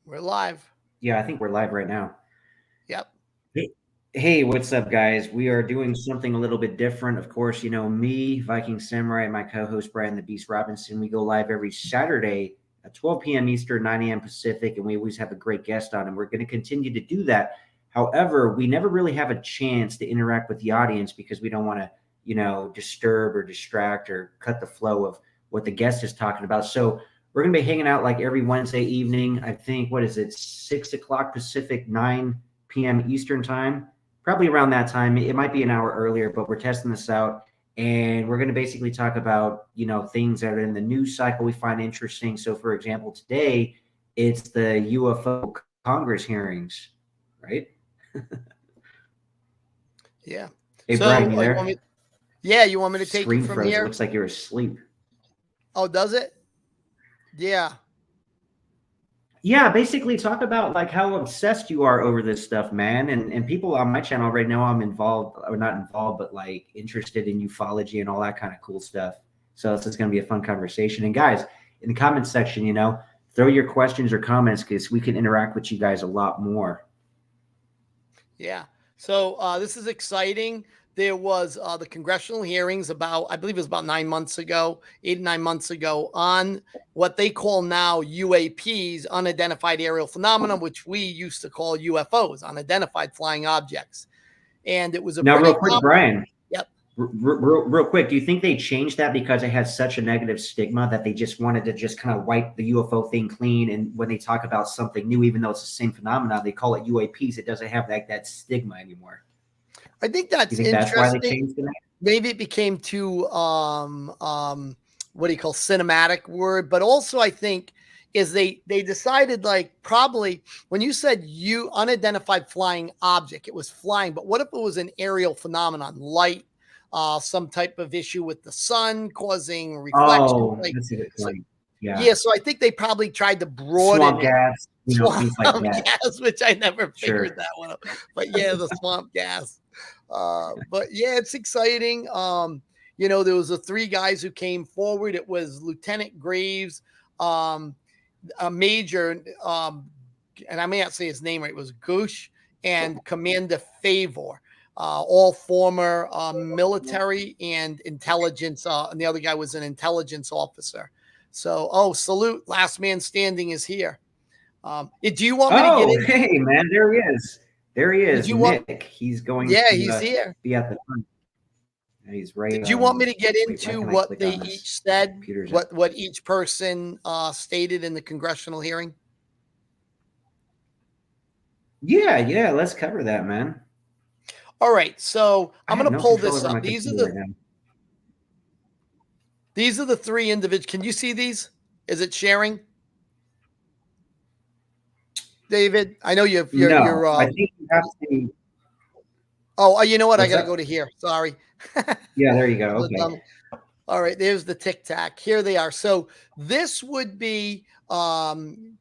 We're live. Yeah, I think we're live right now. Yep. Hey, hey, what's up, guys? We are doing something a little bit different. Of course, me, Viking Samurai, and my co-host Brian the Beast Robinson. We go live every Saturday at 12 p.m. Eastern, 9 a.m. Pacific, and we always have a great guest on, and we're going to continue to do that. However, we never really have a chance to interact with the audience because we don't want to, disturb or distract or cut the flow of what the guest is talking about. So we're going to be hanging out like every Wednesday evening. I think, what is it, 6 o'clock Pacific, 9 p.m. Eastern time? Probably around that time. It might be an hour earlier, but we're testing this out. And we're going to basically talk about, things that are in the news cycle we find interesting. So, for example, today it's the UFO Congress hearings, right? Yeah. Hey, So Brian, you there? you want me to take Screen it from froze. It here? looks like you're asleep. Oh, does it? Yeah. Yeah, basically talk about like how obsessed you are over this stuff, man. And people on my channel right now I'm involved or not involved, but like interested in ufology and all that kind of cool stuff. So this is gonna be a fun conversation. And guys, in the comments section, throw your questions or comments because we can interact with you guys a lot more. Yeah. So this is exciting. There was the congressional hearings about, I believe it was about 9 months ago, 8 or 9 months ago, on what they call now UAPs, unidentified aerial phenomena, which we used to call UFOs, unidentified flying objects. And it was a Now, pretty real quick, Brian, Yep. real quick, do you think they changed that because it has such a negative stigma that they just wanted to just kind of wipe the UFO thing clean? And when they talk about something new, even though it's the same phenomenon, they call it UAPs. It doesn't have that stigma anymore. I think You that's think that's why they interesting. changed the name? Maybe it became too what do you call cinematic word, but also I think is they decided, like, probably when you said you unidentified flying object, it was flying, but what if it was an aerial phenomenon, light, some type of issue with the sun causing reflection, Oh, like, that's a good so point. Yeah. yeah, so I think they probably tried to broaden Swamp it. gas, Swamp things like that. gas, which I never figured Sure. that one out. But yeah, the swamp gas. But yeah, it's exciting. There was the three guys who came forward. It was Lieutenant Graves, um, a major, and I may not say his name right, it was Goosh, and Commander Favor. All former military and intelligence, and the other guy was an intelligence officer. So, salute. Last man standing is here. Do you want me to get Oh, in? hey, man, there he is. There he Did is, you want? Nick. He's going Yeah, to he's here. be at the front. He's right. Did you want me to get Wait, why into can I what click they on this? each said? Computer's up. What each person stated in the congressional hearing? Yeah, let's cover that, man. All right, so I I'm have going to no pull control this over up. my computer right now. These are the three individuals. Can you see these? Is it sharing? David, I know you're No, I think you have to. Oh, you know what? I What's got to up? go to here. Sorry. Yeah, there you go. Okay. All right, there's the tic tac. Here they are. So this would be David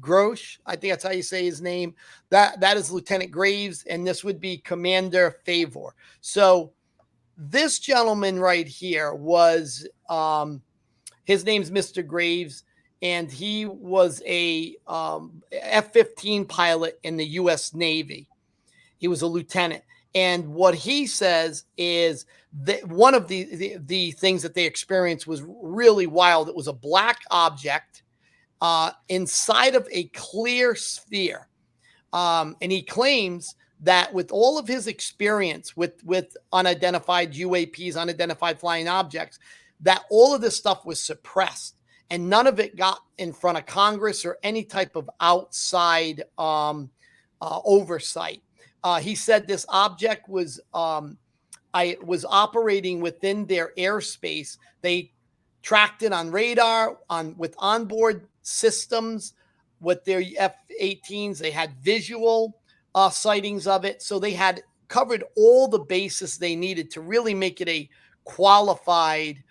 Grosh. I think that's how you say his name. That is Lieutenant Graves, and this would be Commander Favor. So this gentleman right here was his name's Mr. Graves, and he was a F-15 pilot in the U.S. Navy. He was a lieutenant. And what he says is that one of the things that they experienced was really wild. It was a black object inside of a clear sphere. And he claims that with all of his experience with unidentified UAPs, unidentified flying objects, that all of this stuff was suppressed. And none of it got in front of Congress or any type of outside oversight. He said this object was operating within their airspace. They tracked it on radar, with onboard systems, with their F-18s. They had visual sightings of it, so they had covered all the bases they needed to really make it a qualified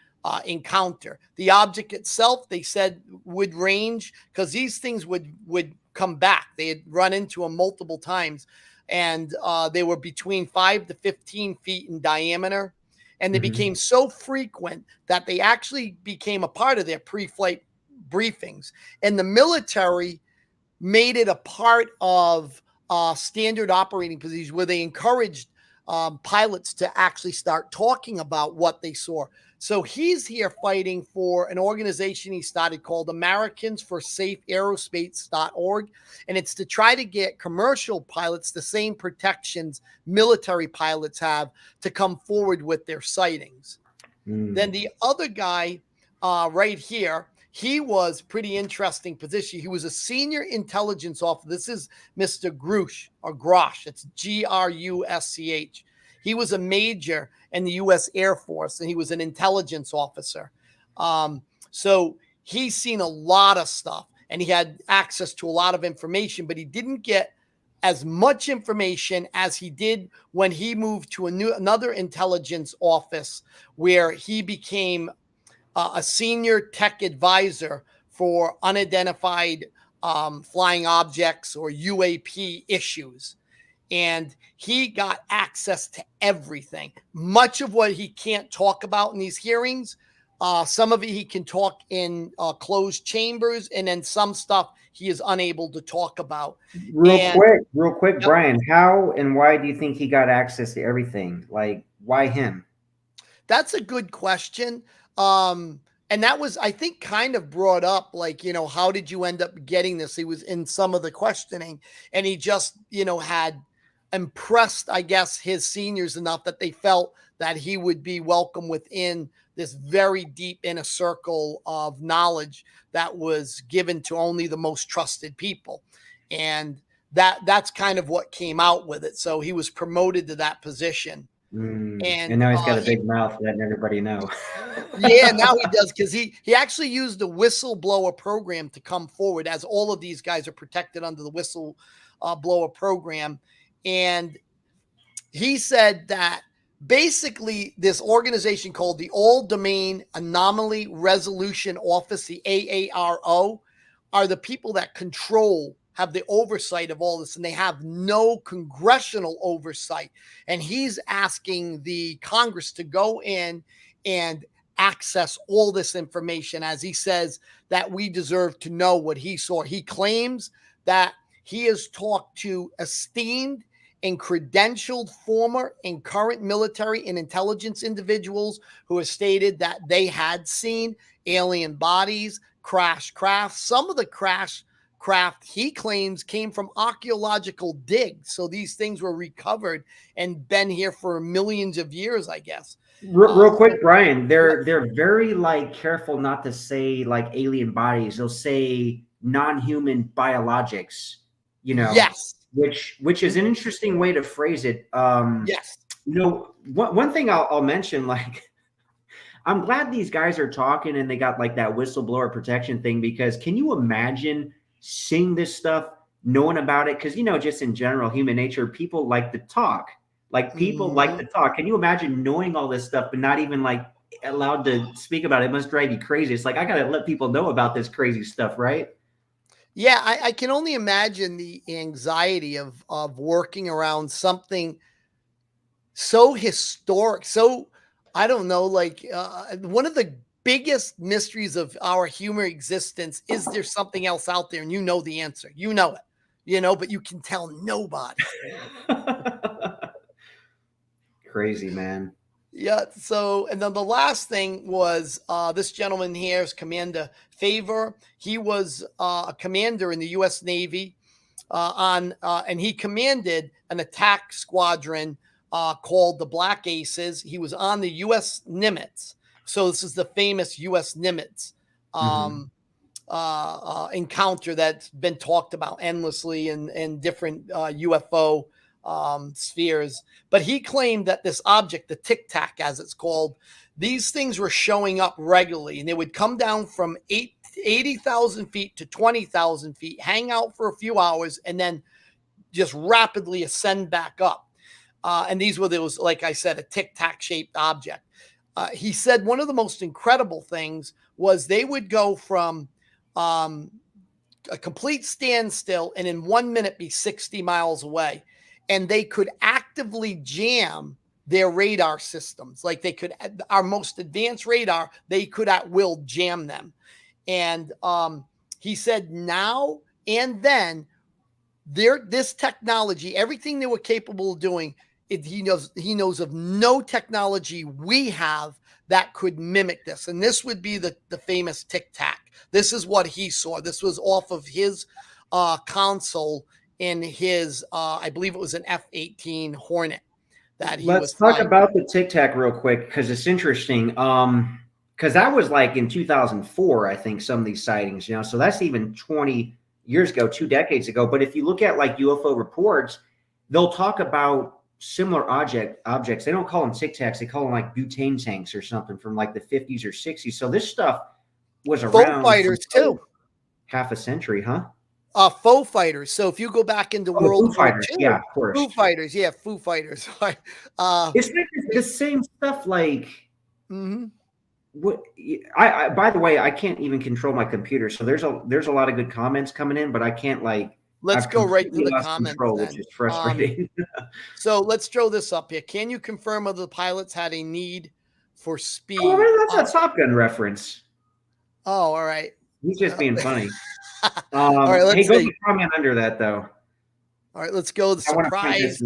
encounter. The object itself, they said, would range, because these things would come back. They had run into them multiple times. And they were between 5 to 15 feet in diameter. And they became so frequent that they actually became a part of their pre-flight briefings. And the military made it a part of standard operating procedures where they encouraged pilots to actually start talking about what they saw. So he's here fighting for an organization he started called Americans for Safe Aerospace.org. And it's to try to get commercial pilots the same protections military pilots have to come forward with their sightings. Then the other guy right here, he was pretty interesting position. He was a senior intelligence officer. This is Mr. Grush or Grosh. It's Grusch. He was a major in the U.S. Air Force, and he was an intelligence officer. So he's seen a lot of stuff, and he had access to a lot of information, but he didn't get as much information as he did when he moved to another intelligence office where he became a senior tech advisor for unidentified flying objects or UAP issues. And he got access to everything. Much of what he can't talk about in these hearings, some of it he can talk in closed chambers, and then some stuff he is unable to talk about. Real quick, Brian, how and why do you think he got access to everything? Like, why him? That's a good question. And that was, I think, kind of brought up, like, how did you end up getting this? He was in some of the questioning, and he just, had impressed, I guess, his seniors enough that they felt that he would be welcome within this very deep inner circle of knowledge that was given to only the most trusted people. And that's kind of what came out with it. So he was promoted to that position. And now he's got a big mouth letting everybody know. Yeah, now he does, because he actually used the whistleblower program to come forward, as all of these guys are protected under the whistleblower program. And he said that basically this organization called the All Domain Anomaly Resolution Office, the AARO, are the people that have the oversight of all this, and they have no congressional oversight. And he's asking the Congress to go in and access all this information, as he says that we deserve to know what he saw. He claims that he has talked to esteemed and credentialed former and current military and intelligence individuals who have stated that they had seen alien bodies, crash craft. Some of the crash craft, he claims, came from archaeological digs. So these things were recovered and been here for millions of years, I guess. Real quick, Brian, they're very careful not to say alien bodies. They'll say non-human biologics, Yes. Which is an interesting way to phrase it. Yes. One thing I'll mention, I'm glad these guys are talking and they got that whistleblower protection thing, because can you imagine seeing this stuff, knowing about it? Because, just in general, human nature, people like to talk. People like to talk. Can you imagine knowing all this stuff, but not even allowed to speak about it? It must drive you crazy. It's I got to let people know about this crazy stuff, right? Yeah, I can only imagine the anxiety of working around something so historic. So, I don't know, one of the biggest mysteries of our human existence, is there something else out there? And you know the answer. You know it, but you can tell nobody. Crazy, man. Yeah. So, and then the last thing was this gentleman here is Commander Favor. He was a commander in the U.S. Navy and he commanded an attack squadron called the Black Aces. He was on the U.S. Nimitz. So this is the famous U.S. Nimitz encounter that's been talked about endlessly in different UFO spheres. But he claimed that this object, the Tic Tac as it's called, these things were showing up regularly, and they would come down from 80,000 feet to 20,000 feet, hang out for a few hours, and then just rapidly ascend back up. And these were those, like I said, a Tic Tac shaped object. He said one of the most incredible things was they would go from a complete standstill and in 1 minute be 60 miles away. And they could actively jam their radar systems. Our most advanced radar, they could at will jam them. And he said now and then this technology, everything they were capable of doing, he knows of no technology we have that could mimic this. And this would be the famous Tic Tac. This is what he saw. This was off of his console in his, I believe it was an F-18 Hornet that he was Let's talk flying. about the Tic Tac real quick because it's interesting. Because that was like in 2004, I think, some of these sightings, so that's even 20 years ago, 2 decades ago. But if you look at like UFO reports, they'll talk about similar objects. They don't call them Tic Tacs. They call them like butane tanks or something from like the 50s or 60s. So this stuff was around Faux fighters too. Half a century, huh? Faux fighters. So if you go back into World War Fighters. II, Yeah, of course. Foo Fighters, yeah, Foo Fighters. It's like the same stuff. Like, mm-hmm. what? I by the way, I can't even control my computer, so there's a lot of good comments coming in, but I can't like. Let's I've go right to the lost comments control, then. which is frustrating. So let's throw this up here. Can you confirm whether the pilots had a need for speed? Oh, that's a Top Gun reference. Oh, all right. He's just being funny. All right, let's hey, go see. comment under that though. All right, let's go. The surprise.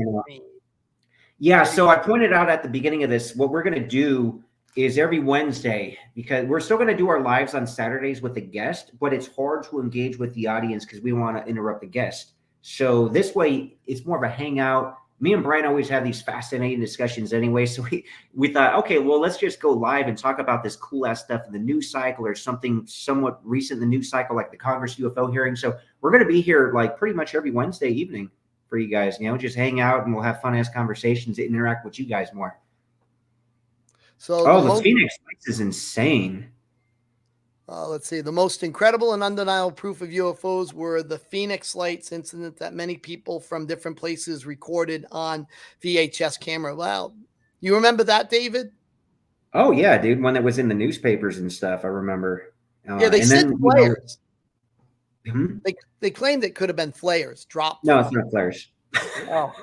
Yeah, so I pointed out at the beginning of this, what we're going to do is every Wednesday, because we're still going to do our lives on Saturdays with a guest, but it's hard to engage with the audience because we want to interrupt the guest. So this way, it's more of a hangout. Me and Brian always have these fascinating discussions anyway. So we thought, okay, well, let's just go live and talk about this cool ass stuff in the news cycle or something somewhat recent in the news cycle, like the Congress UFO hearing. So we're going to be here like pretty much every Wednesday evening for you guys, just hang out and we'll have fun ass conversations and interact with you guys more. So the Phoenix Lights is insane. Let's see. The most incredible and undeniable proof of UFOs were the Phoenix Lights incident that many people from different places recorded on VHS camera. Wow. You remember that, David? Oh, yeah, dude. One that was in the newspapers and stuff. I remember. Yeah, they said flares. They claimed it could have been flares dropped. No, it's not flares. Oh.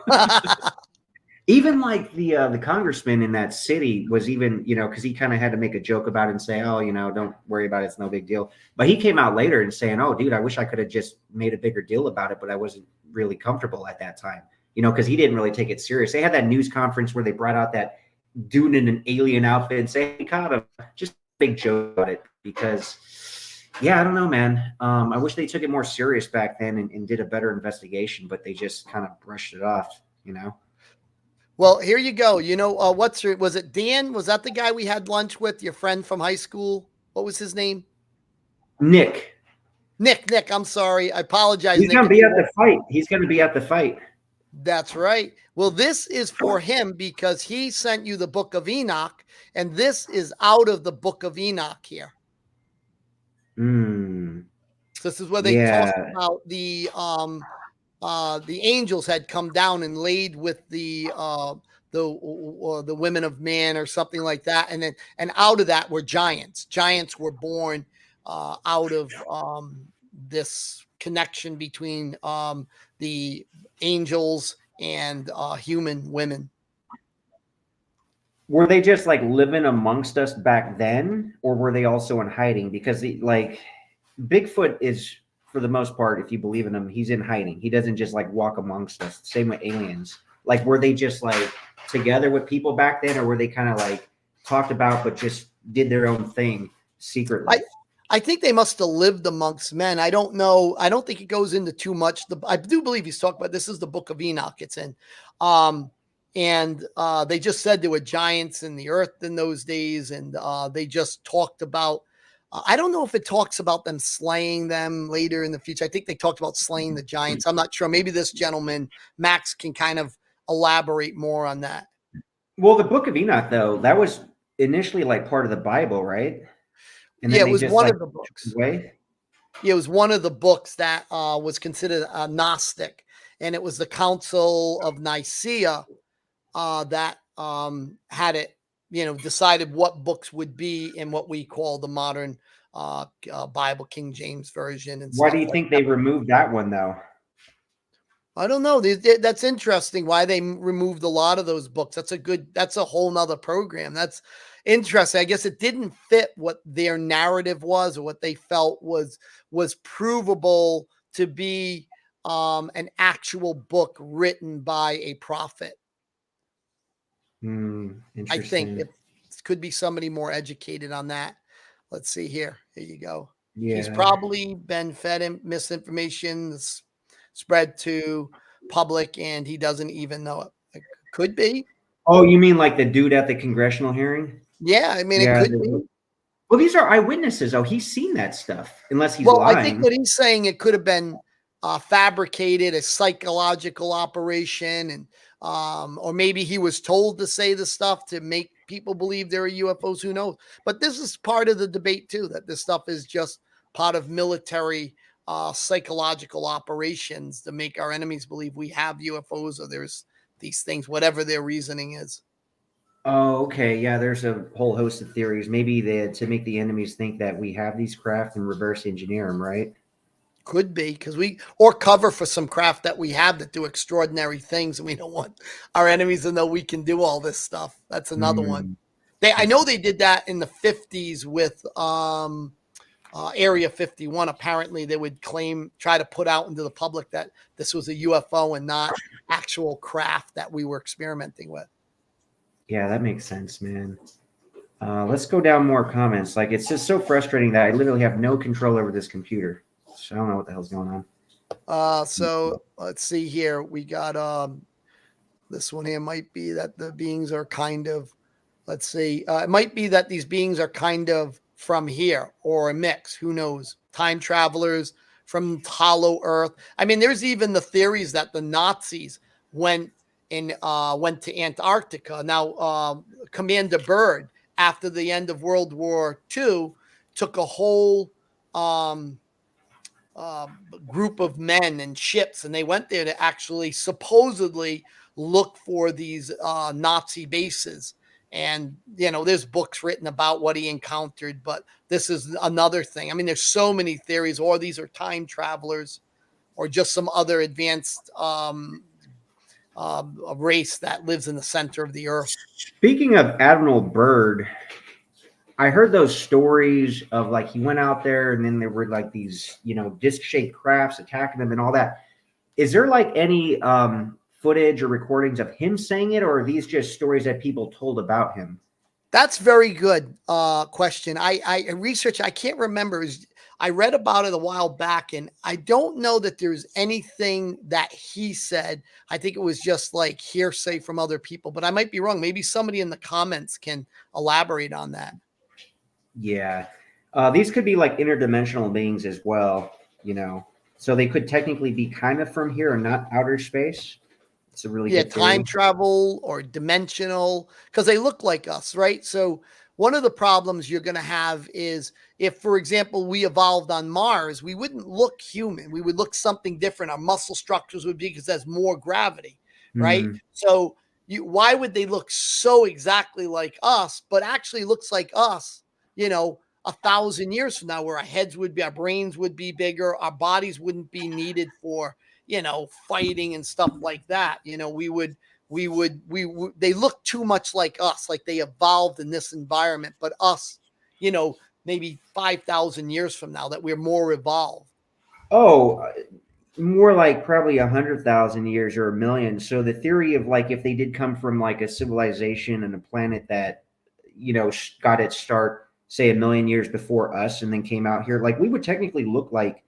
Even like the congressman in that city was even, because he kind of had to make a joke about it and say, oh, don't worry about it. It's no big deal. But he came out later and saying, oh, dude, I wish I could have just made a bigger deal about it, but I wasn't really comfortable at that time, because he didn't really take it serious. They had that news conference where they brought out that dude in an alien outfit and say, hey, caught him. Just a big joke about it because, yeah, I don't know, man. I wish they took it more serious back then and did a better investigation, but they just kind of brushed it off, Well, here you go. Was it Dan? Was that the guy we had lunch with, your friend from high school? What was his name? Nick, I'm sorry. I apologize. He's going to be at the fight. He's going to be at the fight. That's right. Well, this is for him because he sent you the Book of Enoch, and this is out of the Book of Enoch here. So this is where they talk about the angels had come down and laid with the women of man or something like that, and out of that were giants. Giants were born out of this connection between the angels and human women. Were they just like living amongst us back then, or were they also in hiding? Because Bigfoot is, for the most part, if you believe in him, he's in hiding. He doesn't just like walk amongst us. Same with aliens. Like, were they just like together with people back then, or were they kind of like talked about but just did their own thing secretly? I think they must have lived amongst men. I don't know. I don't think it goes into too much. I do believe he's talking about, this is the Book of Enoch it's in. And they just said there were giants in the earth in those days. And they just talked about, I don't know if it talks about them slaying them later in the future. I think they talked about slaying the giants. I'm not sure. Maybe this gentleman, Max, can kind of elaborate more on that. Well, the Book of Enoch, though, that was initially like part of the Bible, right? And then it was one of the books. Yeah, it was one of the books that was considered a Gnostic, and it was the Council of Nicaea that had it, decided what books would be in what we call the modern Bible, King James Version. And why do you think they removed that one, though? I don't know. That's interesting why they removed a lot of those books. That's a whole nother program. interesting. I guess it didn't fit what their narrative was or what they felt was provable to be an actual book written by a prophet. I think Interesting. it could be somebody more educated on that. Let's see here. Here you go. He's Yeah. probably been fed misinformation spread to public, and he doesn't even know it. It could be. Oh, you mean like the dude at the congressional hearing? Yeah, I mean, it Yeah. could be. Well, these are eyewitnesses. Oh, he's seen that stuff, unless he's Well, I think lying. what he's saying, it could have been fabricated, a psychological operation, and or maybe he was told to say the stuff to make people believe there are UFOs. Who knows? But this is part of the debate too. That this stuff is just part of military psychological operations to make our enemies believe we have UFOs or there's these things, whatever their reasoning is. Oh, okay. Yeah, there's a whole host of theories. Maybe to make the enemies think that we have these craft and reverse engineer them, right? Could be because we or cover for some craft that we have that do extraordinary things, and we don't want our enemies to know we can do all this stuff. That's another one. Hmm. I know they did that in the 50s with Area 51. Apparently, they would try to put out into the public that this was a UFO and not actual craft that we were experimenting with. Yeah, that makes sense, man. Let's go down more comments. Like, it's just so frustrating that I literally have no control over this computer. So I don't know what the hell's going on. So let's see here. We got this one here might be that the beings are kind of, let's see, it might be that these beings are kind of from here or a mix. Who knows? Time travelers from hollow Earth. I mean, there's even the theories that the Nazis went to Antarctica. Now, Commander Byrd, after the end of World War II, took a whole group of men and ships, and they went there to actually supposedly look for these Nazi bases. And there's books written about what he encountered, but this is another thing. I mean, there's so many theories, or these are time travelers, or just some other advanced race that lives in the center of the earth. Speaking of Admiral Byrd, I heard those stories of like he went out there and then there were like these, disc-shaped crafts attacking them and all that. Is there like any footage or recordings of him saying it, or are these just stories that people told about him? That's very good question. I researched. I can't remember. I read about it a while back, and I don't know that there's anything that he said. I think it was just like hearsay from other people, but I might be wrong. Maybe somebody in the comments can elaborate on that. Yeah. These could be like interdimensional beings as well, So they could technically be kind of from here and not outer space. It's a really good time theory. travel or dimensional, because they look like us, right? So one of the problems you're going to have is if, for example, we evolved on Mars, we wouldn't look human. We would look something different. Our muscle structures would be because there's more gravity, right? Mhm. So why would they look so exactly like us, but actually looks like us, 1,000 years from now, where our brains would be bigger, our bodies wouldn't be needed for fighting and stuff like that. They look too much like us, like they evolved in this environment, but us, maybe 5,000 years from now that we're more evolved. Oh, more like probably 100,000 years or a million. So the theory of like if they did come from like a civilization and a planet that got its start, say, a million years before us, and then came out here, like we would technically look like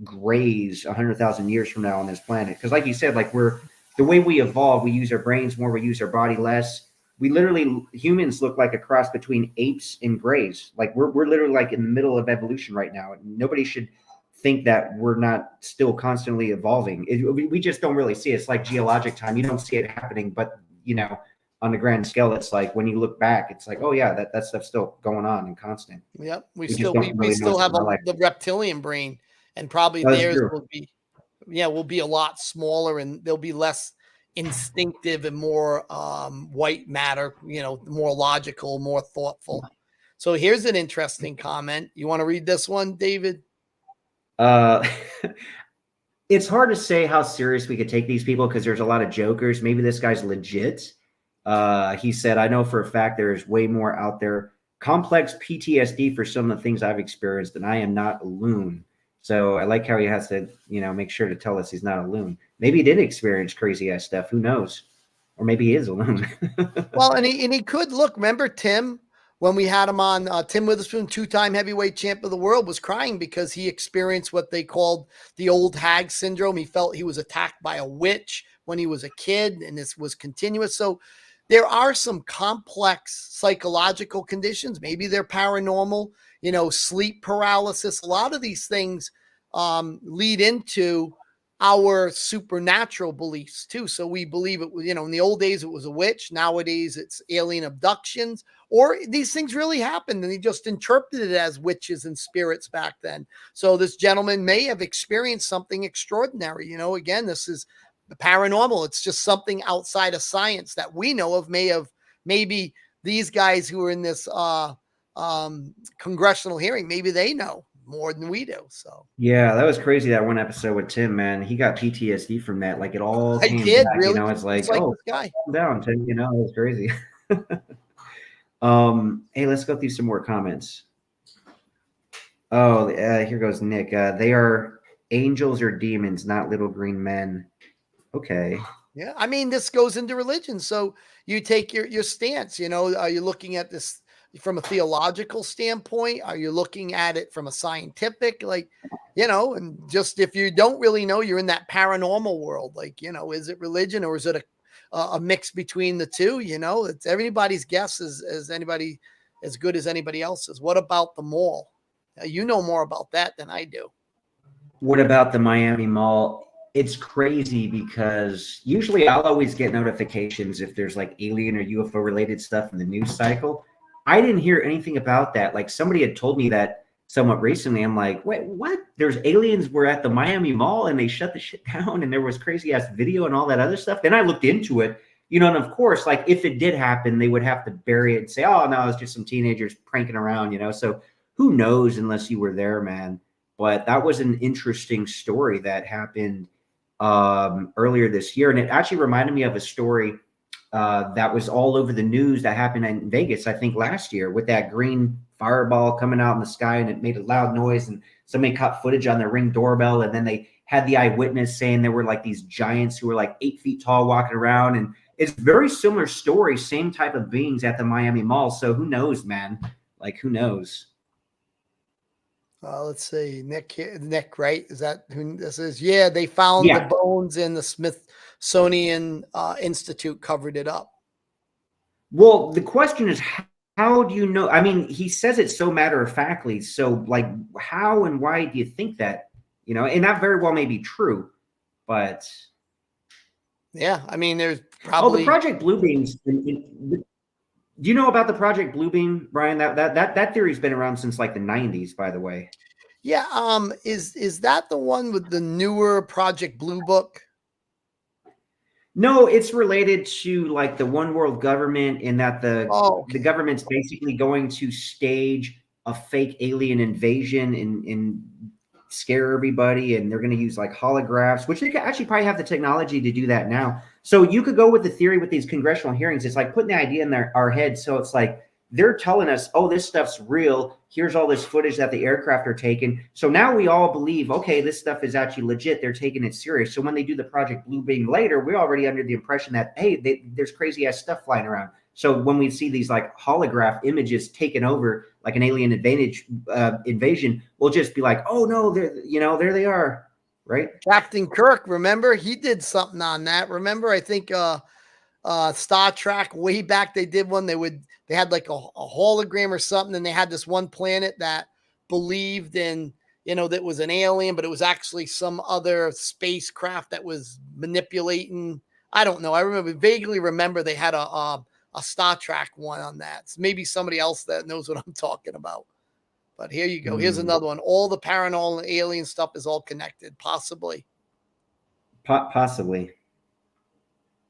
grays 100,000 years from now on this planet. Because, like you said, like the way we evolve, we use our brains more, we use our body less. We literally, humans look like a cross between apes and grays. Like we're literally like in the middle of evolution right now. Nobody should think that we're not still constantly evolving. We just don't really see it. It's like geologic time. You don't see it happening, but on the grand scale, it's like when you look back, it's like, oh yeah, that stuff's still going on and constant. Yep. We just still don't we really still notice it have in our life. the reptilian brain, and probably That's theirs true. will be a lot smaller, and they'll be less instinctive and more white matter, more logical, more thoughtful. So here's an interesting comment. You want to read this one, David? It's hard to say how serious we could take these people because there's a lot of jokers. Maybe this guy's legit. He said, I know for a fact there is way more out there. Complex PTSD for some of the things I've experienced, and I am not a loon. So I like how he has to, make sure to tell us he's not a loon. Maybe he did experience crazy ass stuff. Who knows? Or maybe he is a loon. Well, and he could look. Remember Tim when we had him on? Tim Witherspoon, 2-time heavyweight champ of the world, was crying because he experienced what they called the old hag syndrome. He felt he was attacked by a witch when he was a kid, and this was continuous. So there are some complex psychological conditions. Maybe they're paranormal. Sleep paralysis. A lot of these things lead into our supernatural beliefs too. So we believe it was, in the old days it was a witch. Nowadays it's alien abductions, or these things really happened and they just interpreted it as witches and spirits back then. So this gentleman may have experienced something extraordinary. Again, this is the paranormal. It's just something outside of science that we know of. Maybe these guys who are in this congressional hearing, maybe they know more than we do. So yeah, that was crazy. That one episode with Tim, man, he got PTSD from that. Like it all I came did back. really. It's like, It's like oh, this guy. calm down, Tim. It was crazy. Hey, let's go through some more comments. Oh, here goes Nick. They are angels or demons, not little green men. Okay. Yeah, I mean, this goes into religion. So you take your stance. Are you looking at this from a theological standpoint? Are you looking at it from a scientific, and just if you don't really know, you're in that paranormal world. Is it religion or is it a mix between the two? It's everybody's guess as anybody as good as anybody else's. What about the mall? You know more about that than I do. What about the Miami Mall? It's crazy because usually I'll always get notifications if there's like alien or UFO related stuff in the news cycle. I didn't hear anything about that. Like somebody had told me that somewhat recently. I'm like, wait, what? There's aliens were at the Miami Mall and they shut the shit down and there was crazy ass video and all that other stuff. Then I looked into it, and of course, like if it did happen, they would have to bury it and say, oh no, it's just some teenagers pranking around, So who knows unless you were there, man. But that was an interesting story that happened earlier this year. And it actually reminded me of a story that was all over the news that happened in Vegas, I think last year, with that green fireball coming out in the sky and it made a loud noise and somebody caught footage on their Ring doorbell. And then they had the eyewitness saying there were like these giants who were like 8 feet tall walking around. And it's very similar story, same type of beings at the Miami Mall. So who knows, man? Like, who knows? Let's see, Nick, right? Is that who this is? Yeah, they found the bones in the Smithsonian Institute, covered it up. Well, the question is, how do you know? I mean, he says it so matter of factly. So, like, how and why do you think that? And that very well may be true, but yeah, I mean, there's probably the Project Bluebeams. Do you know about the Project Bluebeam, Brian? That theory's been around since like the 90s, by the way. Yeah. Is that the one with the newer Project Blue Book? No, it's related to like the one world government, in that the government's basically going to stage a fake alien invasion and scare everybody, and they're going to use like holographs, which they could actually probably have the technology to do that now. So you could go with the theory with these congressional hearings. It's like putting the idea in our head. So it's like they're telling us, oh, this stuff's real. Here's all this footage that the aircraft are taking. So now we all believe, okay, this stuff is actually legit. They're taking it serious. So when they do the Project Bluebeam later, we're already under the impression that, hey, there's crazy ass stuff flying around. So when we see these like holograph images taken over, like an alien invasion, we'll just be like, oh no, there they are, right? Captain Kirk, remember, he did something on that. Remember, I think Star Trek way back, they did one. They had like a hologram or something, and they had this one planet that believed in, that was an alien, but it was actually some other spacecraft that was manipulating. I don't know. Vaguely remember they had a Star Trek one on that. So maybe somebody else that knows what I'm talking about. But here you go. Here's another one. All the paranormal and alien stuff is all connected, possibly. Possibly.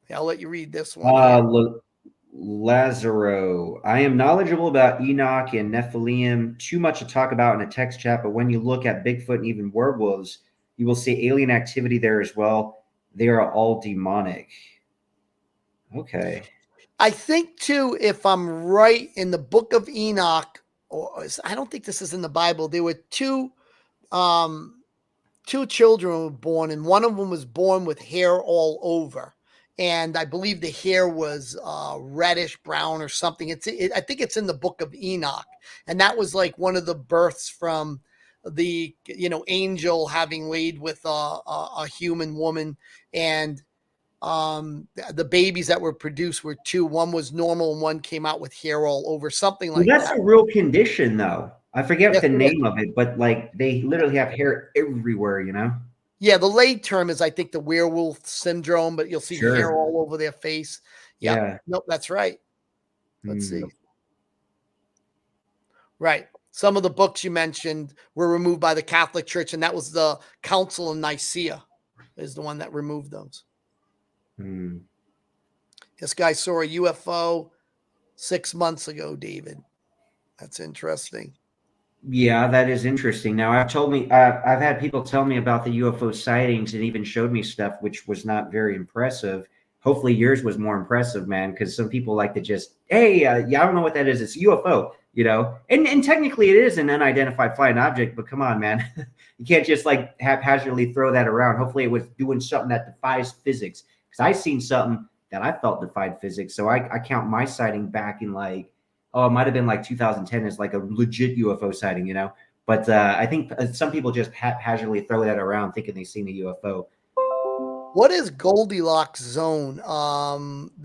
Yeah, I'll let you read this one. Lazaro, I am knowledgeable about Enoch and Nephilim. Too much to talk about in a text chat, but when you look at Bigfoot and even werewolves, you will see alien activity there as well. They are all demonic. Okay. I think too, if I'm right, in the book of Enoch, or I don't think this is in the Bible, there were um, two children were born, and one of them was born with hair all over. And I believe the hair was reddish brown or something. I think it's in the book of Enoch, and that was like one of the births from the angel having laid with a human woman, and the babies that were produced were two. One was normal, and one came out with hair all over, something Well, like that's that. a real condition, though. I forget Yes, the it is. name of it, but like they literally have hair everywhere, you know? Yeah, the lay term is, I think, the werewolf syndrome, but you'll see hair Sure. all over their face. Yep. Yeah. Nope, that's right. Let's Hmm. see. Right. Some of the books you mentioned were removed by the Catholic Church, and that was the Council of Nicaea is the one that removed those. Hmm. This guy saw a UFO 6 months ago, David. That's interesting. Yeah, that is interesting. Now, I've had people tell me about the UFO sightings and even showed me stuff which was not very impressive. Hopefully, yours was more impressive, man, because some people like to just, hey, yeah, I don't know what that is. It's a UFO, you know? And technically, it is an unidentified flying object, but come on, man. You can't just like haphazardly throw that around. Hopefully, it was doing something that defies physics. Because I seen something that I felt defied physics. So I count my sighting back in like, oh, it might have been like 2010 as like a legit UFO sighting, you know. But I think some people just haphazardly throw that around thinking they've seen a UFO. What is Goldilocks zone?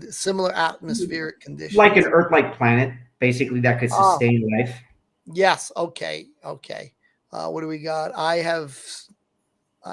Similar atmospheric Like an conditions. Earth-like planet, basically that could Oh, sustain life. yes. Okay. Okay. What do we got? I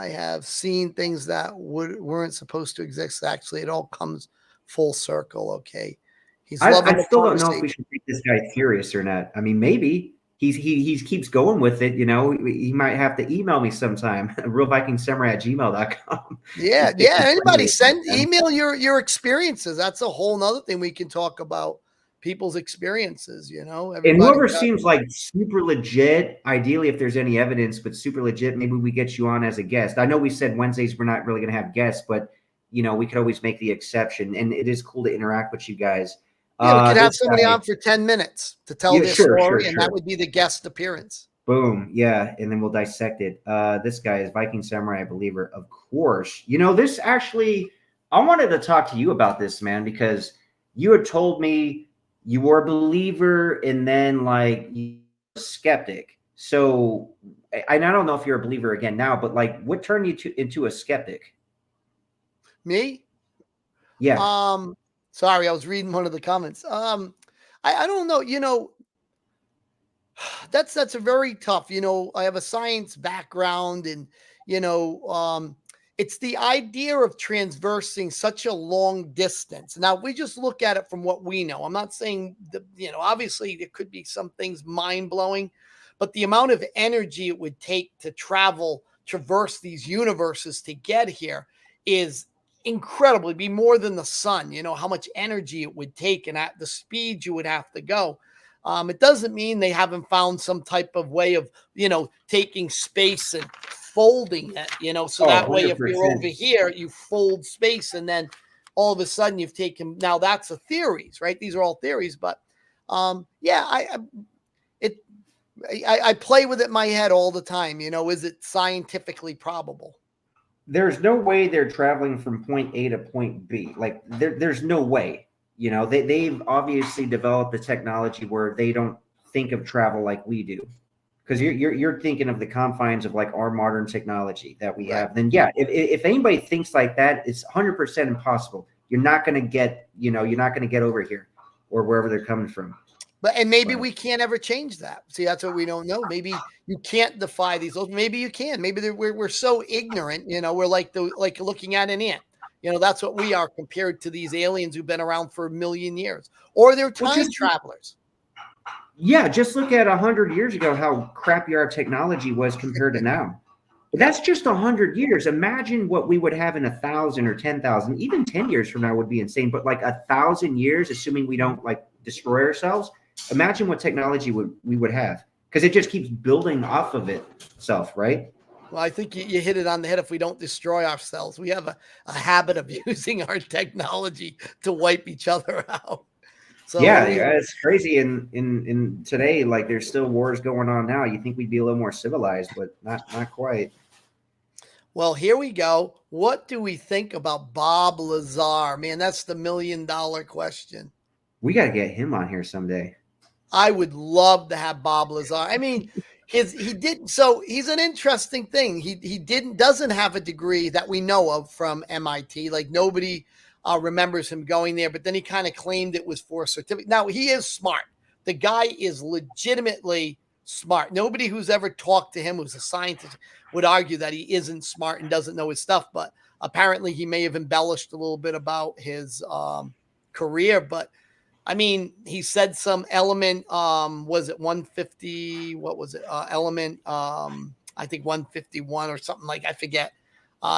have seen things that weren't supposed to exist. Actually, it all comes full circle. Okay. He's I loving the still don't know if we conversation. should take this guy serious or not. I mean, maybe he keeps going with it. You know, he might have to email me sometime. realvikingsamurai@gmail.com. Yeah, He's yeah. taking Anybody serious, send man. email your experiences. That's a whole nother thing we can talk about. People's experiences. And Everybody's whoever got. seems like super legit, ideally, if there's any evidence, but super legit, maybe we get you on as a guest. I know we said Wednesdays we're not really going to have guests, but we could always make the exception. And it is cool to interact with you guys. Yeah, we could have This somebody guy, on for 10 minutes to tell yeah, their sure, sure, story, and that sure. would be the guest appearance. Boom, yeah, and then we'll dissect it. This guy is Viking Samurai Believer, of course. This actually, I wanted to talk to you about this, man, because you had told me you were a believer and then like you were a skeptic. So I don't know if you're a believer again now, but like, what turned you into a skeptic? Me? Yeah. Um, Sorry, I was reading one of the comments. I don't know. That's a very tough. I have a science background, and you know, um, it's the idea of transversing such a long distance. Now, if we just look at it from what we know, I'm not saying obviously there could be some things mind blowing, but the amount of energy it would take to traverse these universes to get here is incredibly be more than the sun. How much energy it would take and at the speed you would have to go. It doesn't mean they haven't found some type of way of, taking space and folding it, so Oh, that way if you're 100%. over here, you fold space and then all of a sudden you've taken, now that's a theories, right? These are all theories, but yeah, it, I play with it in my head all the time. Is it scientifically probable? There's no way they're traveling from point A to point B. Like there's no way. They've obviously developed the technology where they don't think of travel like we do. Because you're thinking of the confines of like our modern technology that we Right. have. Then yeah, if anybody thinks like that, it's 100% impossible. You're not going to get, you're not going to get over here or wherever they're coming from. And maybe But we can't ever change that. See, that's what we don't know. Maybe you can't defy these laws. Maybe you can. Maybe we're so ignorant. We're like looking at an ant. That's what we are compared to these aliens who've been around for a million years, or they're well, time travelers. just look at 100 years ago how crappy our technology was compared to now. But Yep. that's just 100 years. Imagine what we would have in 1,000 or 10,000. Even 10 years from now would be insane. But like 1,000 years, assuming we don't like destroy ourselves, imagine what technology we would have, because it just keeps building off of itself, right? Well, I think you hit it on the head. If we don't destroy ourselves, we have a habit of using our technology to wipe each other out. So Yeah, who yeah, knows? it's crazy. In today, like there's still wars going on now. You think we'd be a little more civilized, but not quite. Well, here we go. What do we think about Bob Lazar? Man, that's the $1 million question. We got to get him on here someday. I would love to have Bob Lazar. I mean, he didn't. So he's an interesting thing. He doesn't have a degree that we know of from MIT. Like nobody remembers him going there. But then he kind of claimed it was for a certificate. Now he is smart. The guy is legitimately smart. Nobody who's ever talked to him who's a scientist would argue that he isn't smart and doesn't know his stuff. But apparently he may have embellished a little bit about his career. But I mean, he said some element, was it 150? What was it? Element, I think 151 or something like, I forget.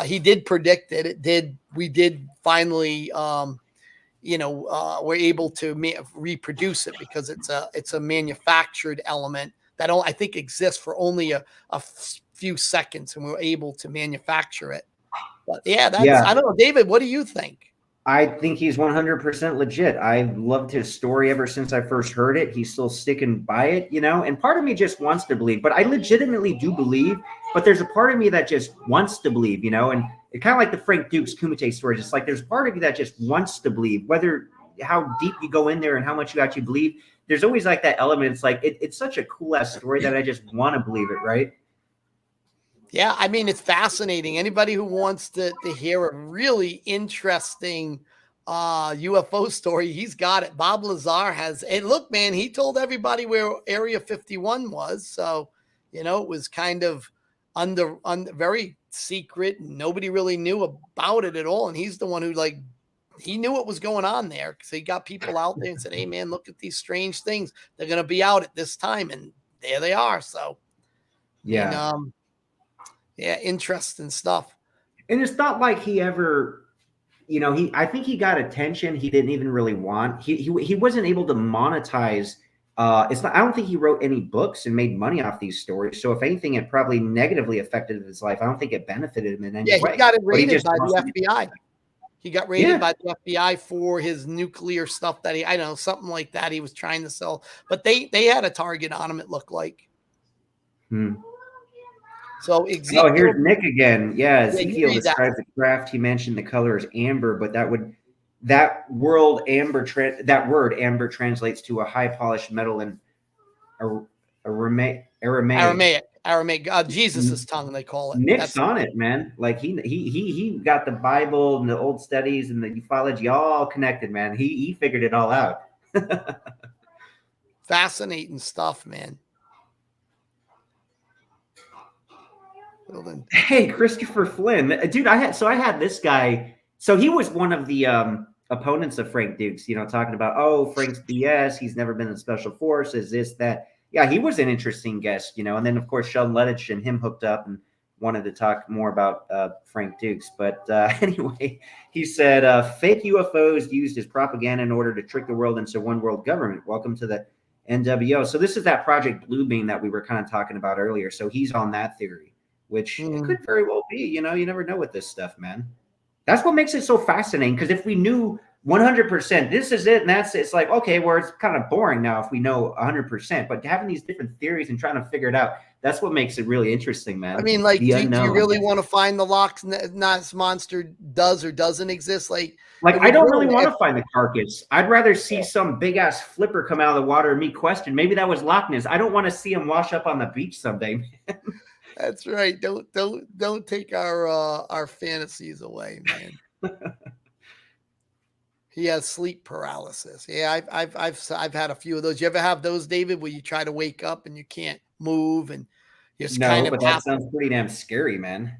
He did predict it. We did finally, we're able to reproduce it because it's a manufactured element that I think exists for only a few seconds, and we were able to manufacture it. But yeah, Yeah, I don't know, David, what do you think? I think he's 100% legit. I've loved his story ever since I first heard it. He's still sticking by it, and part of me just wants to believe, but I legitimately do believe, but there's a part of me that just wants to believe, and it kind of like the Frank Dukes Kumite story, just like there's part of you that just wants to believe, whether how deep you go in there and how much you actually believe, there's always like that element. It's like, it's such a cool ass story that I just want to believe it, right? Yeah, I mean, it's fascinating. Anybody who wants to hear a really interesting UFO story, he's got it. Bob Lazar has, and look, man, he told everybody where Area 51 was. So, it was kind of under very secret. Nobody really knew about it at all. And he's the one who, like, he knew what was going on there because he got people out there and said, hey, man, look at these strange things. They're going to be out at this time. And there they are. So, and, Yeah. yeah, interesting stuff. And it's not like he ever, I think he got attention he didn't even really want. He wasn't able to monetize. It's not. I don't think he wrote any books and made money off these stories. So if anything, it probably negatively affected his life. I don't think it benefited him in any Yeah, way. he got it But he raided just by wants the to. FBI. He got raided Yeah. by the FBI for his nuclear stuff that I don't know, something like that he was trying to sell. But they had a target on him, it looked like. So Oh, Ezekiel, here's Nick again. Yeah, yeah, you Ezekiel read that. describes the craft. He mentioned the color is amber, but that word amber translates to a high polished metal in Aramaic. Aramaic, Jesus' tongue, they call it. Nick's That's on it, man. Like he got the Bible and the old studies and the ufology all connected, man. He figured it all out. fascinating stuff, man. Hey, Christopher Flynn, dude. I had this guy. So he was one of the opponents of Frank Dukes. Talking about, Frank's BS. He's never been in special forces. This that. Yeah, he was an interesting guest. And then of course Sheldon Lettich and him hooked up and wanted to talk more about Frank Dukes. But anyway, he said fake UFOs used as propaganda in order to trick the world into one world government. Welcome to the NWO. So this is that Project Bluebeam that we were kind of talking about earlier. So he's on that theory, which it could very well be. You never know with this stuff, man. That's what makes it so fascinating. Because if we knew 100%, this is it, and it's like, okay, well, it's kind of boring now if we know 100%. But having these different theories and trying to figure it out, that's what makes it really interesting, man. I mean, like, the do unknown. you really want to find the Loch Ness monster does or doesn't exist? Like I don't really want to find the carcass. I'd rather see some big ass flipper come out of the water and me question. Maybe that was Loch Ness. I don't want to see him wash up on the beach someday, man. That's right. Don't take our fantasies away, man. He has sleep paralysis. Yeah, I've had a few of those. You ever have those, David, where you try to wake up and you can't move and you're just kind No, of but that sounds pretty damn scary, man.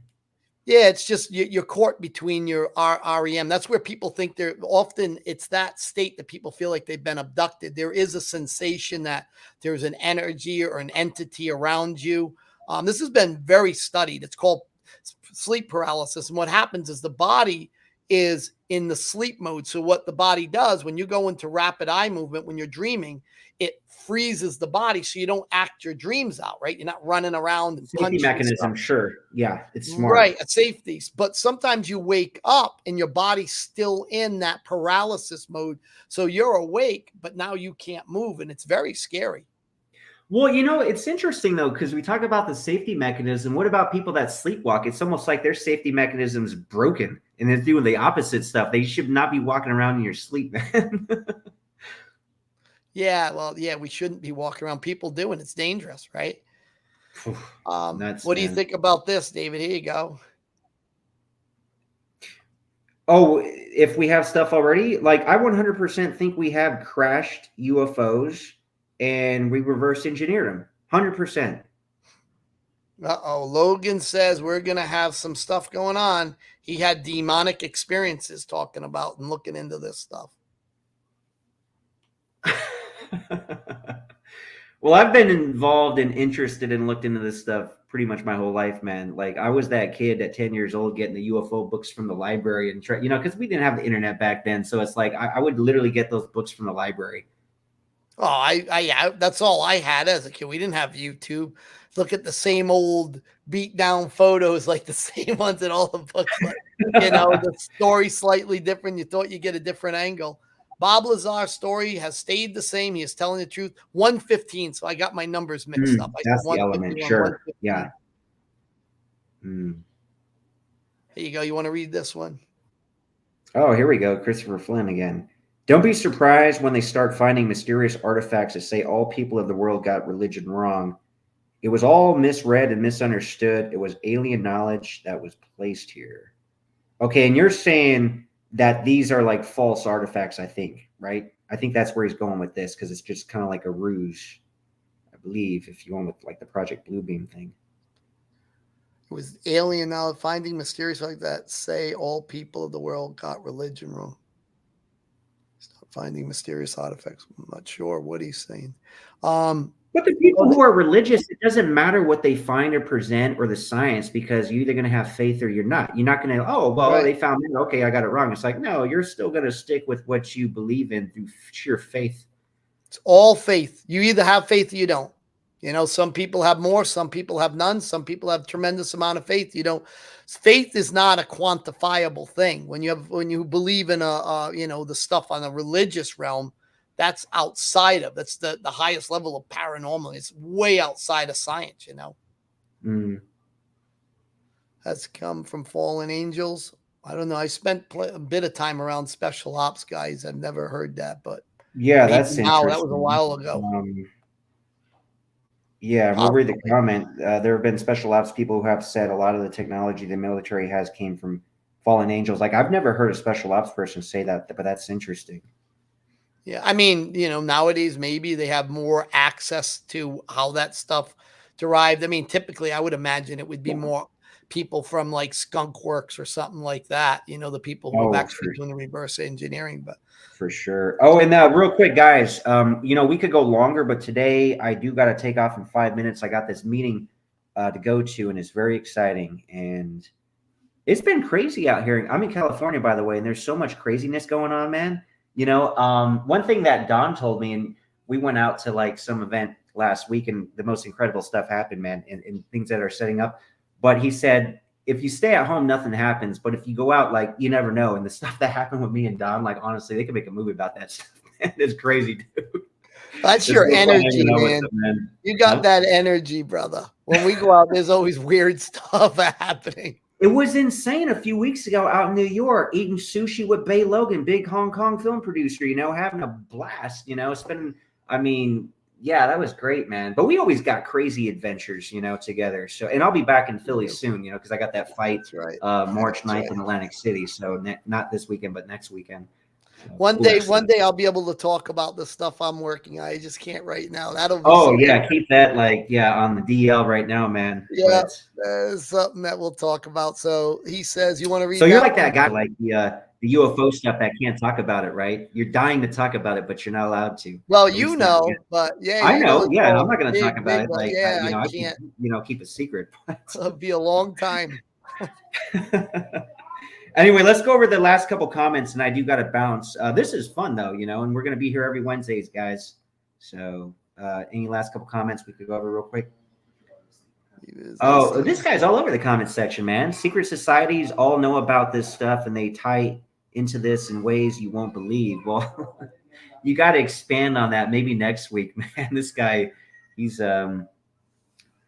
Yeah, it's just you're caught between your REM. That's where people think they're often. It's that state that people feel like they've been abducted. There is a sensation that there's an energy or an entity around you. This has been very studied. It's called sleep paralysis, and what happens is the body is in the sleep mode. So what the body does when you go into rapid eye movement, when you're dreaming, it freezes the body so you don't act your dreams out, right? You're not running around and Safety punching stuff. mechanism, sure. Yeah, it's Right, smart. a safety. But sometimes you wake up and your body's still in that paralysis mode. So you're awake, but now you can't move. And it's very scary. Well, it's interesting though, because we talk about the safety mechanism. What about people that sleepwalk? It's almost like their safety mechanism's broken and they're doing the opposite stuff. They should not be walking around in your sleep, man. Yeah, well, yeah, we shouldn't be walking around. People do, and it's dangerous, right? Nuts, What do you man. think about this, David? Here you go. Oh, if we have stuff already, like I 100% think we have crashed UFOs and we reverse engineered them. 100%. Uh-oh. Logan says we're going to have some stuff going on. He had demonic experiences talking about and looking into this stuff. Well, I've been involved and interested and looked into this stuff pretty much my whole life, man. Like I was that kid at 10 years old getting the UFO books from the library and try, because we didn't have the internet back then. So it's like I would literally get those books from the library. Oh, yeah, that's all I had as a kid. We didn't have YouTube. Look at the same old beat down photos, like the same ones in all the books, but the story slightly different. You thought you get a different angle. Bob Lazar's story has stayed the same. He is telling the truth. 115. So I got my numbers mixed up. I That's said the element. Sure. Yeah. There you go. You want to read this one? Oh, here we go. Christopher Flynn again. Don't be surprised when they start finding mysterious artifacts that say all people of the world got religion wrong. It was all misread and misunderstood. It was alien knowledge that was placed here. Okay, and you're saying that these are like false artifacts, I think, right? I think that's where he's going with this because it's just kind of like a ruse, I believe, if you want with like the Project Bluebeam thing. It was alien knowledge, finding mysterious like that say all people of the world got religion wrong. Stop finding mysterious artifacts. I'm not sure what he's saying. But the people who are religious, it doesn't matter what they find or present or the science because you're either going to have faith or you're not. You're not going to, oh, well, right. They found it. Okay, I got it wrong. It's like, no, you're still going to stick with what you believe in through sheer faith. It's all faith. You either have faith or you don't. Some people have more, some people have none, some people have tremendous amount of faith. Faith is not a quantifiable thing. When you believe in the stuff on a religious realm, that's outside of, that's the highest level of paranormal. It's way outside of science, Has come from fallen angels. I don't know. I spent a bit of time around special ops guys. I've never heard that, but yeah, that's interesting. That was a while ago. Yeah, we'll read the comment. There have been special ops people who have said a lot of the technology the military has came from fallen angels. Like I've never heard a special ops person say that, but that's interesting. Yeah, I mean, nowadays maybe they have more access to how that stuff derived. I mean, typically I would imagine it would be more people from like Skunk Works or something like that. The people who have actually doing the reverse engineering, but for sure. Oh, and real quick, guys, we could go longer, but today I do got to take off in 5 minutes. I got this meeting to go to, and it's very exciting. And it's been crazy out here. I'm in California, by the way, and there's so much craziness going on, man. One thing that Don told me, and we went out to like some event last week, and the most incredible stuff happened, man, and things that are setting up. But he said, if you stay at home, nothing happens. But if you go out, like, you never know. And the stuff that happened with me and Don, like, honestly, they could make a movie about that stuff. It's crazy, dude. That's your energy, man. You got that energy, brother. When we go out, there's always weird stuff happening. It was insane a few weeks ago out in New York, eating sushi with Bay Logan, big Hong Kong film producer, having a blast, spending, yeah, that was great, man. But we always got crazy adventures, together. So, and I'll be back in Philly soon, because I got that fight March 9th in Atlantic City. So not this weekend, but next weekend. One day I'll be able to talk about the stuff I'm working on. I just can't right now. That'll be keep that on the DL right now, man. Yeah, that's something that we'll talk about. So he says, you want to read? So you're like that guy, like the UFO stuff that can't talk about it, right? You're dying to talk about it, but you're not allowed to. Well, but yeah, I know. Yeah, I'm not going to talk about it. Like, I can't. Keep a secret. It'll be a long time. Anyway, let's go over the last couple comments, and I do got to bounce. This is fun though, and we're going to be here every Wednesdays, guys. So, any last couple comments we could go over real quick? Oh, this guy's all over the comments section, man. Secret societies all know about this stuff, and they tie into this in ways you won't believe. Well, you got to expand on that maybe next week, man. This guy, he's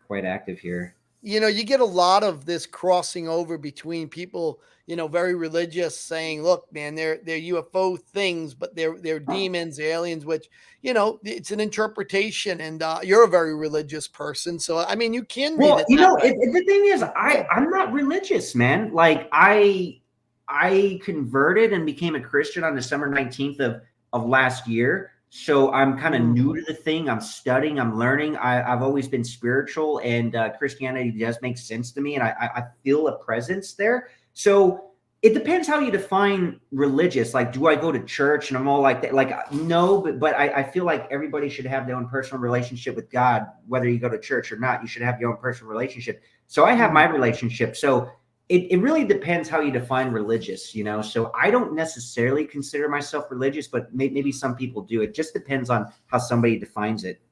quite active here. You get a lot of this crossing over between people, very religious, saying, look, man, they're UFO things, but they're demons, aliens, which, it's an interpretation. And you're a very religious person. So, I mean, you can well, read it. The thing is, I'm not religious, man. Like I converted and became a Christian on December 19th of last year. So I'm kind of new to the thing. I'm studying, I'm learning. I've always been spiritual, and Christianity does make sense to me. And I feel a presence there. So it depends how you define religious. Like, do I go to church and I'm all like that? Like, no, but I feel like everybody should have their own personal relationship with God, whether you go to church or not. You should have your own personal relationship. So I have my relationship. So it really depends how you define religious, So I don't necessarily consider myself religious, but maybe some people do. It just depends on how somebody defines it.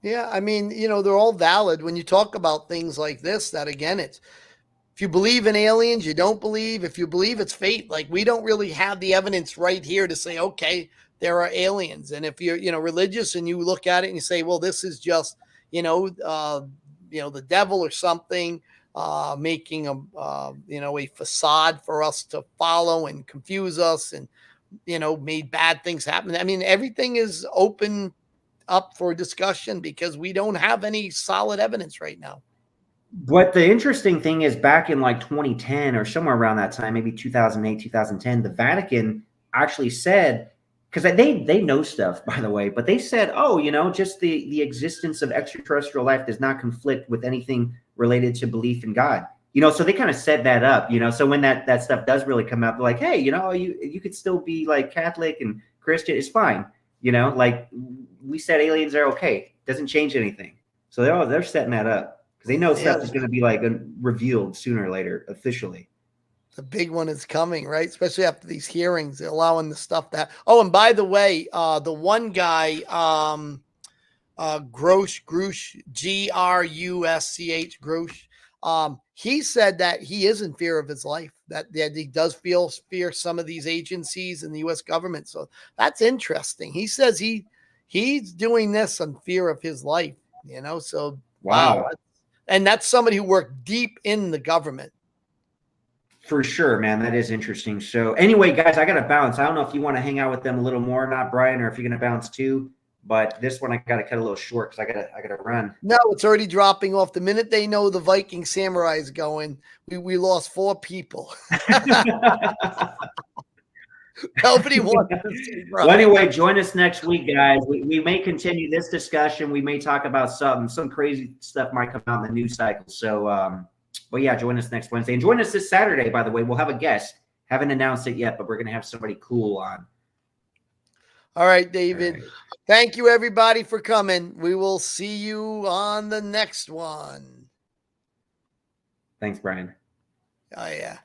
Yeah, I mean, they're all valid when you talk about things like this. That again, it's if you believe in aliens, you don't believe. If you believe it's fate, like we don't really have the evidence right here to say, okay, there are aliens. And if you're, religious and you look at it and you say, well, this is just, the devil or something. Making a facade for us to follow and confuse us and, made bad things happen. I mean, everything is open up for discussion because we don't have any solid evidence right now. But the interesting thing is back in like 2010 or somewhere around that time, maybe 2008, 2010, the Vatican actually said, because they know stuff, by the way, but they said, oh, just the existence of extraterrestrial life does not conflict with anything related to belief in God. So they kind of set that up, so when that stuff does really come out, they're like, hey, you could still be like Catholic and Christian. It's fine. Like we said, aliens are okay. Doesn't change anything. So they're setting that up because they know stuff is going to be like revealed sooner or later officially. The big one is coming, right? Especially after these hearings, they're allowing the stuff that. Oh, and by the way, the one guy, Grusch, Grusch, Grusch, he said that he is in fear of his life, that he does fear some of these agencies and the U.S. government. So that's interesting. He says he's doing this in fear of his life, so wow. And that's somebody who worked deep in the government. For sure, man. That is interesting. So anyway, guys, I got to bounce. I don't know if you want to hang out with them a little more or not, Brian, or if you're going to bounce too. But this one I got to cut a little short because I got to run. No, it's already dropping off. The minute they know the Viking Samurai is going, we lost 4 people. Nobody wants to see Brian. Well, anyway, join us next week, guys. We may continue this discussion. We may talk about some crazy stuff might come out in the news cycle. So, but yeah, join us next Wednesday. And join us this Saturday, by the way. We'll have a guest. Haven't announced it yet, but we're going to have somebody cool on. All right, David. All right. Thank you, everybody, for coming. We will see you on the next one. Thanks, Brian. Oh, yeah.